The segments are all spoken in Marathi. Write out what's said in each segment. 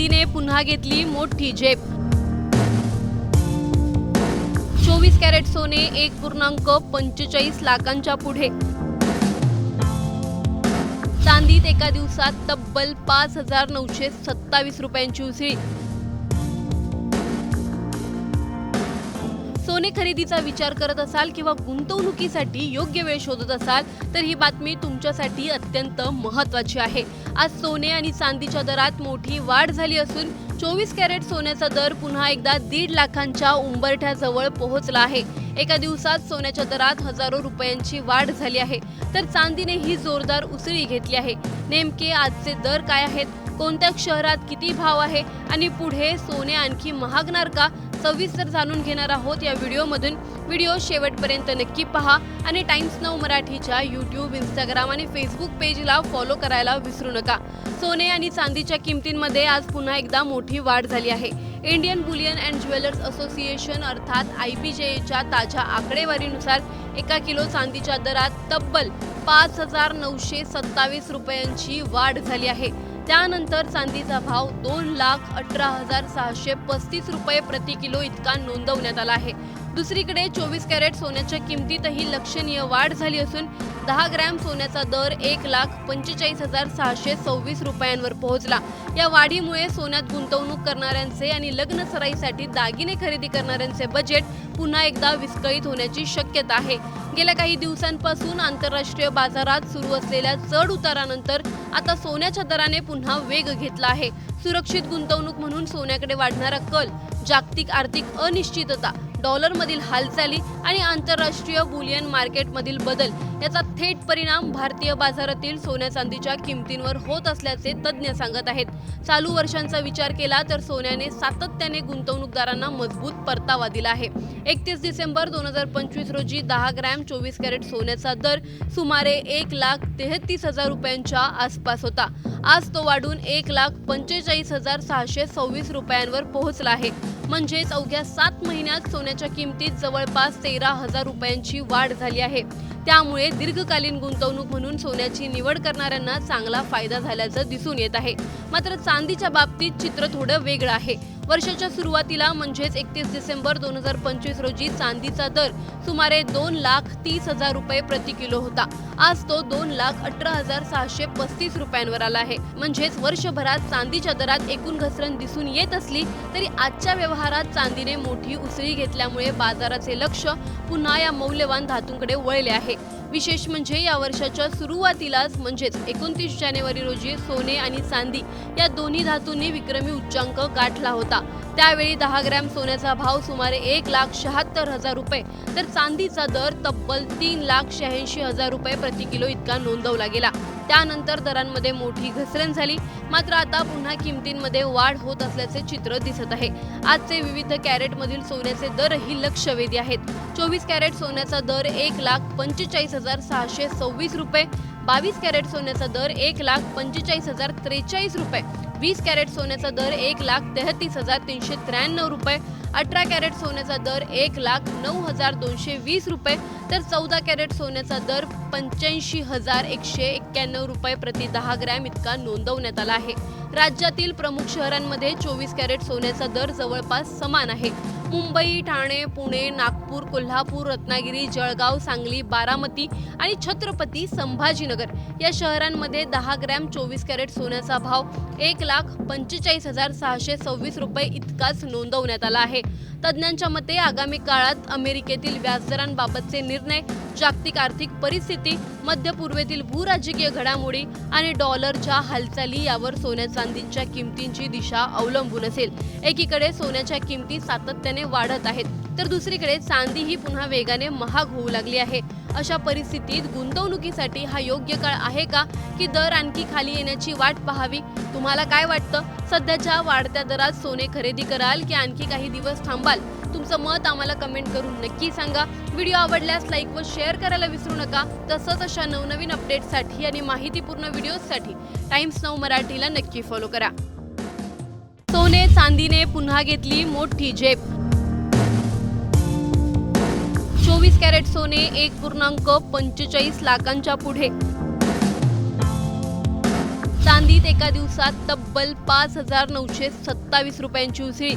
चांदीने पुन्हा घेतली मोठी झेप। 24 कॅरेट सोने 1.45 लाखांच्या पुढे। चांदीत एका दिवसात तब्बल 5,927 रुपयांची उसळी। सोने खरेदीचा विचार करत असाल किंवा गुंतवणुकीसाठी योग्य वेळ शोधत असाल तर ही बातमी तुमच्यासाठी अत्यंत महत्त्वाची आहे। आज सोने आणि चांदीच्या दरात मोठी वाढ झाली असून 24 कॅरेट सोन्याचा दर पुन्हा एकदा 1.5 लाखांच्या उंबरठ्याजवळ पोहोचला आहे। एका दिवसात सोन्याच्या दरात हजारो रुपयांची वाढ झाली आहे, तर चांदीने ही जोरदार उसळी घेतली आहे। नेमके आजचे दर काय आहेत, कोणत्या शहरात किती भाव आहे आणि पुढे सोने आणखी महागणार का, सविस्तर जाणून घेणार आहोत या व्हिडिओमधून। व्हिडिओ शेवटपर्यंत नक्की पहा आणि टाइम्स नाऊ मराठीच्या यूट्यूब, इंस्टाग्राम आणि फेसबुक पेजला फॉलो करायला विसरू नका। सोने आणि चांदीच्या किमतींमध्ये आज पुन्हा एकदा मोठी वाढ झाली आहे। Indian Boolean and jewellers association अर्थात IBJच्या ताज्या आकडेवारीनुसार 1 किलो चांदीच्या दरात तब्बल 5,927 रुपयांची वाढ झाली आहे। त्यानंतर चांदीचा भाव 2,18,635 रुपये प्रति किलो इतका नोंदवण्यात आला आहे। दुसरीकडे 24 कॅरेट सोन्याच्या किमतीतही लक्षणीय वाढ झाली असून 10 ग्रॅम सोन्याचा दर 1,45,626 रुपयांवर पोहोचला। या वाढीमुळे सोन्यात गुंतवणूक करणाऱ्यांचे आणि लग्न सराईसाठी दागिने खरेदी करणाऱ्यांचे बजेट पुन्हा एकदा विस्कळीत होण्याची शक्यता आहे। गेल्या काही दिवसांपासून आंतरराष्ट्रीय बाजारात सुरू असलेल्या चढ उतारानंतर आता सोन्याच्या दराने पुन्हा वेग घेतला आहे। सुरक्षित गुंतवणूक म्हणून सोन्याकडे वाढणारा कल, जागतिक आर्थिक अनिश्चितता, डॉलरमधील हालचाली आणि आंतरराष्ट्रीय बुलियन मार्केटमधील बदल याचा थेट परिणाम भारतीय बाजारातील सोन्या चांदीच्या किमतींवर होत असल्याचे तज्ज्ञ सांगत आहेत। चालू वर्षांचा विचार केला तर सोन्याने सातत्याने गुंतवणूकदारांना मजबूत परतावा दिला आहे। 31 डिसेंबर 2025 रोजी 10 ग्रॅम 24 कॅरेट सोन्याचा दर सुमारे 1,33,000 रुपयांच्या आसपास होता। आज तो वाढून 1,45,626 रुपयांवर पोहोचला आहे। म्हणजेच अवघ्या 7 महिन्यात सोन्याच्या किमतीत जवळपास 13,000 रुपयांची वाढ झाली आहे। त्यामुळे दीर्घकालीन गुंतवणूक म्हणून सोन्याची निवड करणाऱ्यांना चांगला फायदा झाल्याचं दिसून येत आहे। मात्र चांदीच्या बाबतीत चित्र थोडं वेगळं आहे। वर्षाच्या सुरुवातीला म्हणजेच 31 डिसेंबर 2025 रोजी चांदीचा दर सुमारे 2,30,000 रुपये प्रति किलो होता। आज तो 2,18,635 रुपयांवर आला आहे। म्हणजेच वर्षभरात चांदीच्या दरात एकूण घसरण दिसून येत असली तरी आजच्या व्यवहारात चांदीने मोठी उसळी घेतल्यामुळे बाजाराचे लक्ष पुन्हा या मौल्यवान धातूंकडे वळले आहे। विशेष म्हणजे या वर्षाच्या सुरुवातीलाच म्हणजेच 29 जानेवारी रोजी सोने आणि चांदी या दोन्ही धातूंनी विक्रमी उच्चांक गाठला होता। त्यावेळी 10 ग्रॅम सोन्याचा भाव सुमारे 1,76,000 रुपये तर चांदीचा दर तब्बल 3,86,000 रुपये प्रति किलो इतका नोंदवला गेला। त्यानंतर दरांमध्ये मोठी घसरण झाली, मात्र आता पुन्हा किमतींमध्ये वाढ होत असल्याचे चित्र दिसत आहे। आजचे विविध कॅरेटमधील सोन्याचे दरही लक्षवेधी आहेत। 24 कॅरेट सोन्याचा दर 1,45,626 रुपये, 22 कॅरेट सोन्याचा दर 1,45,043 रुपये, 20 कॅरेट सोन्याचा दर 1,33,393 रुपये, 18 कॅरेट सोन्याचा दर 1,09,220 रुपये तर 14 कॅरेट सोन्याचा दर 85,191 रुपये प्रति 10 ग्रॅम इतका नोंदवण्यात आला आहे। राज्यातील प्रमुख शहरांमध्ये 24 कॅरेट सोन्याचा दर जवळपास समान आहे। मुंबई, ठाणे, पुणे, नागपूर, कोल्हापूर, रत्नागिरी, जळगाव, सांगली, बारामती आणि छत्रपती संभाजीनगर या शहरांमध्ये 10 ग्रॅम 24 कॅरेट सोन्याचा भाव 1,45,626 रुपये इतकाच नोंदवण्यात आला आहे। तज्ज्ञांच्या मते आगामी काळात अमेरिकेतील व्याजदरांबाबतचे निर्णय, जागतिक आर्थिक परिस्थिती, मध्य पूर्वेतील भूराजकीय घडामोडी आणि डॉलरच्या हालचाली यावर सोन्या चांदीच्या किमतींची दिशा अवलंबून असेल। एकीकडे सोन्याच्या किमती सातत्याने वाढत आहेत तर दुसरीकडे चांदी ही पुन्हा वेगाने महाग होऊ लागली आहे। अशा परिस्थितीत गुंतवणुकीसाठी हा योग्य काळ आहे का की दर आणखी खाली येण्याची वाट पाहावी? तुम्हाला काय वाटतं? सध्याच्या वाढत्या दरात सोने खरेदी कराल की आणखी काही दिवस थांबाल? तुमचं मत आम्हाला कमेंट करून नक्की सांगा। व्हिडिओ आवडल्यास लाईक व शेअर करायला विसरू नका। तसंच अशा नवनवीन अपडेट्ससाठी आणि माहितीपूर्ण व्हिडिओसाठी टाइम्स नाऊ मराठीला नक्की फॉलो करा। सोने चांदीने पुन्हा घेतली मोठी झेप। 24 कॅरेट सोने 1.45 लाखांच्या पुढे। चांदीत एका दिवसात तब्बल 5,927 रुपयांची उसळी।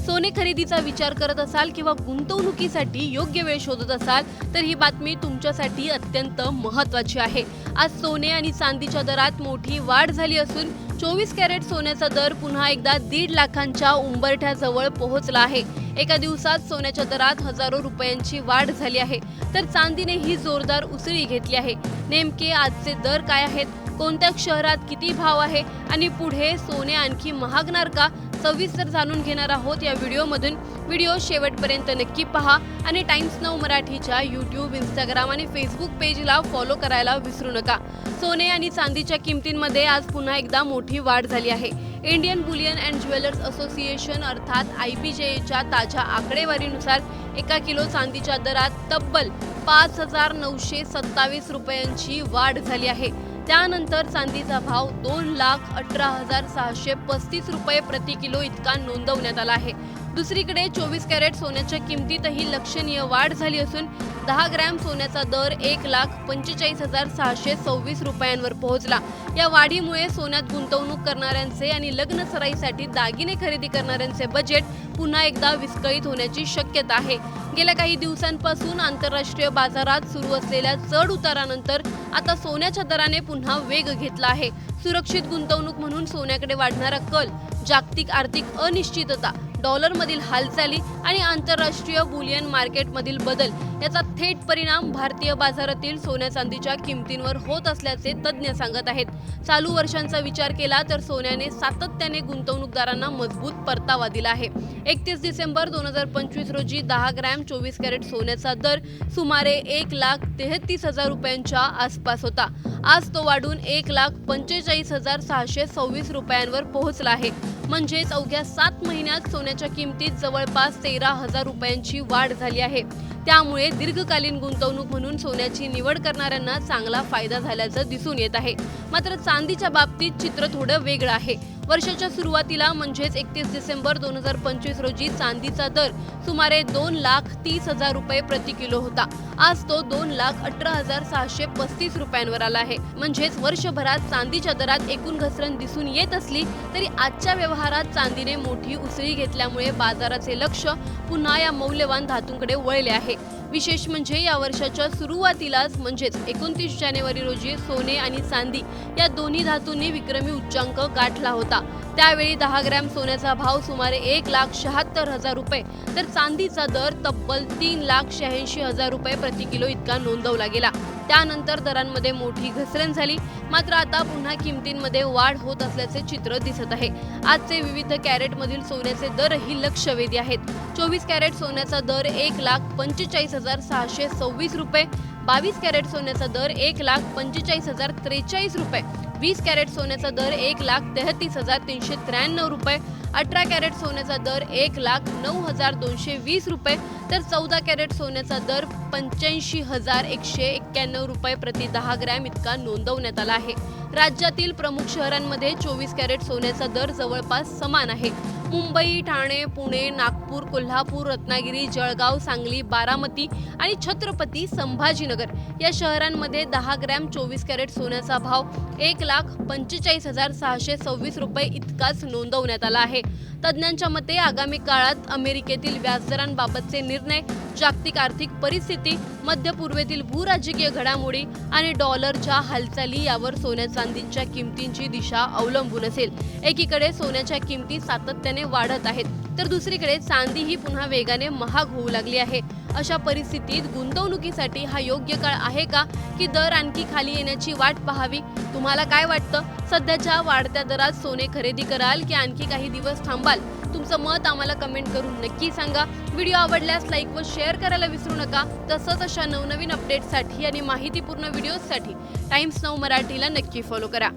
सोने खरेदीचा विचार करत असाल किंवा गुंतवणुकीसाठी योग्य वेळ शोधत असाल तर ही बातमी तुमच्यासाठी अत्यंत महत्त्वाची आहे। आज सोने आणि चांदीच्या दरात मोठी वाढ झाली असून 24 कॅरेट सोन्याचा दर पुन्हा एकदा 1.5 लाखांच्या उंबरठ्याजवळ पोहोचला आहे। एका दिवसात सोन्याच्या दरात हजारो रुपयांची वाढ झाली आहे, तर चांदीने ही जोरदार उसळी घेतली आहे। नेमके आजचे दर काय आहेत, कोणत्या शहरात किती भाव आहे आणि पुढे सोने आणखी महागणार का, सविस्तर जाणून घेणार आहोत या व्हिडिओमधून। व्हिडिओ शेवटपर्यंत नक्की पहा आणि टाइम्स नाऊ मराठीच्या यूट्यूब, इंस्टाग्राम आणि फेसबुक पेजला फॉलो करायला विसरू नका। सोने आणि चांदीच्या किमतींमध्ये आज पुन्हा एकदा मोठी वाढ झाली आहे। Indian Boolean and jewellers association अर्थात IBJच्या ताज्या आकडेवारीनुसार 1 किलो चांदीच्या दरात तब्बल 5,927 रुपयांची वाढ झाली आहे। त्यानंतर चांदीचा भाव 2,18,635 रुपये प्रति किलो इतका नोंदवण्यात आला आहे। दुसरीकडे 24 कॅरेट सोन्याच्या किमतीतही लक्षणीय वाढ झाली असून 10 ग्रॅम सोन्याचा दर 1,45,626 रुपयांवर पोहोचला। या वाढीमुळे सोन्यात गुंतवणूक करणाऱ्यांचे आणि लग्न सराईसाठी दागिने खरेदी करणाऱ्यांचे बजेट पुन्हा एकदा विस्कळीत होण्याची शक्यता आहे। गेल्या काही दिवसांपासून आंतरराष्ट्रीय बाजारात सुरू असलेल्या चढ उतारानंतर आता सोन्याच्या दराने पुन्हा वेग घेतला आहे। सुरक्षित गुंतवणूक म्हणून सोन्याकडे वाढणारा कल, जागतिक आर्थिक अनिश्चितता, डॉलरमधील हालचाली आणि आंतरराष्ट्रीय बुलियन मार्केटमधील बदल याचा थेट परिणाम भारतीय बाजारातील सोन्या चांदीच्या किमतींवर होत असल्याचे तज्ज्ञ सांगत आहेत। चालू वर्षांचा विचार केला तर सोन्याने सातत्याने गुंतवणूकदारांना मजबूत परतावा दिला आहे। 31 डिसेंबर 2025 रोजी 10 ग्रॅम 24 कॅरेट सोन्याचा दर सुमारे 1,33,000 रुपयांच्या आसपास होता। आज तो वाढून 1,45,626 रुपयांवर पोहोचला आहे। म्हणजेच अवघ्या 7 महिन्यात सोन्याच्या किमतीत जवळपास 13,000 रुपयांची वाढ झाली आहे। त्यामुळे दीर्घकालीन गुंतवणूक म्हणून सोन्याची निवड करणाऱ्यांना चांगला फायदा झाल्याचं दिसून येत आहे। मात्र चांदीच्या बाबतीत चित्र थोडं वेगळं आहे। वर्षाच्या सुरुवातीला म्हणजेच 31 डिसेंबर 2025 रोजी चांदीचा दर सुमारे 2,30,000 रुपये प्रति किलो होता। आज तो 2,18,635 रुपयांवर आला आहे। म्हणजेच वर्षभरात चांदीच्या दरात एकूण घसरण दिसून येत असली तरी आजच्या व्यवहारात चांदीने मोठी उसळी घेतल्यामुळे बाजाराचे लक्ष पुन्हा या मौल्यवान धातूंकडे वळले आहे। विशेष म्हणजे या वर्षाच्या सुरुवातीलाच म्हणजेच 29 जानेवारी रोजी सोने आणि चांदी या दोन्ही धातूंनी विक्रमी उच्चांक गाठला होता। त्यावेळी 10 ग्रॅम सोन्याचा भाव सुमारे 1,76,000 रुपये तर चांदीचा दर तब्बल 3,86,000 रुपये प्रति किलो इतका नोंदवला गेला। त्यानंतर दरांमध्ये मोठी घसरण झाली, मात्र आता पुन्हा किमतींमध्ये वाढ होत असल्याचे चित्र दिसत आहे। आजचे विविध कॅरेटमधील सोन्याचे दरही लक्षवेधी आहेत। 24 कॅरेट सोन्याचा दर 1,45,626 रुपये, 22 कॅरेट सोन्याचा दर 1,45,043 रुपये, 20 कॅरेट सोन्याचा दर 1,33,393 रुपये, 18 कॅरेट सोन्याचा दर 1,09,220 रुपये तर 14 कॅरेट सोन्याचा दर 85,191 रुपये प्रति 10 ग्रॅम इतका नोंदवण्यात आला आहे। राज्यातील प्रमुख शहरांमध्ये 24 कॅरेट सोन्याचा दर जवळपास समान आहे। मुंबई, ठाणे, पुणे, नागपूर, कोल्हापूर, रत्नागिरी, जळगाव, सांगली, बारामती आणि छत्रपती संभाजीनगर या शहरांमध्ये 10 ग्रॅम 24 कॅरेट सोन्याचा भाव 1,45,626 रुपये इतकाच नोंदवण्यात आला आहे। तज्ज्ञांच्या मते आगामी काळात अमेरिकेतील व्याजदरांबाबतचे निर्णय, जागतिक आर्थिक परिस्थिती, मध्य पूर्वेतील भूराजकीय घडामोडी आणि डॉलरच्या हालचाली यावर सोन्या चांदीच्या किमतींची दिशा अवलंबून असेल। एकीकडे सोन्याच्या किमती सातत्याने वाढत आहेत तर दुसरीकडे चांदी ही पुन्हा वेगाने महाग होऊ लागली आहे। अशा परिस्थितीत गुंतवणुकीसाठी हा योग्य काळ आहे का की दर आणखी खाली येण्याची वाट पाहावी? तुम्हाला काय वाटतं? सध्याच्या वाढत्या दरात सोने खरेदी कराल की आणखी काही दिवस थांबाल? तुमचं मत आम्हाला कमेंट करून नक्की सांगा। व्हिडिओ आवडल्यास लाईक व शेअर करायला विसरू नका। तसंच अशा नवनवीन अपडेट्ससाठी आणि माहितीपूर्ण व्हिडिओजसाठी टाइम्स नाऊ मराठीला नक्की फॉलो करा।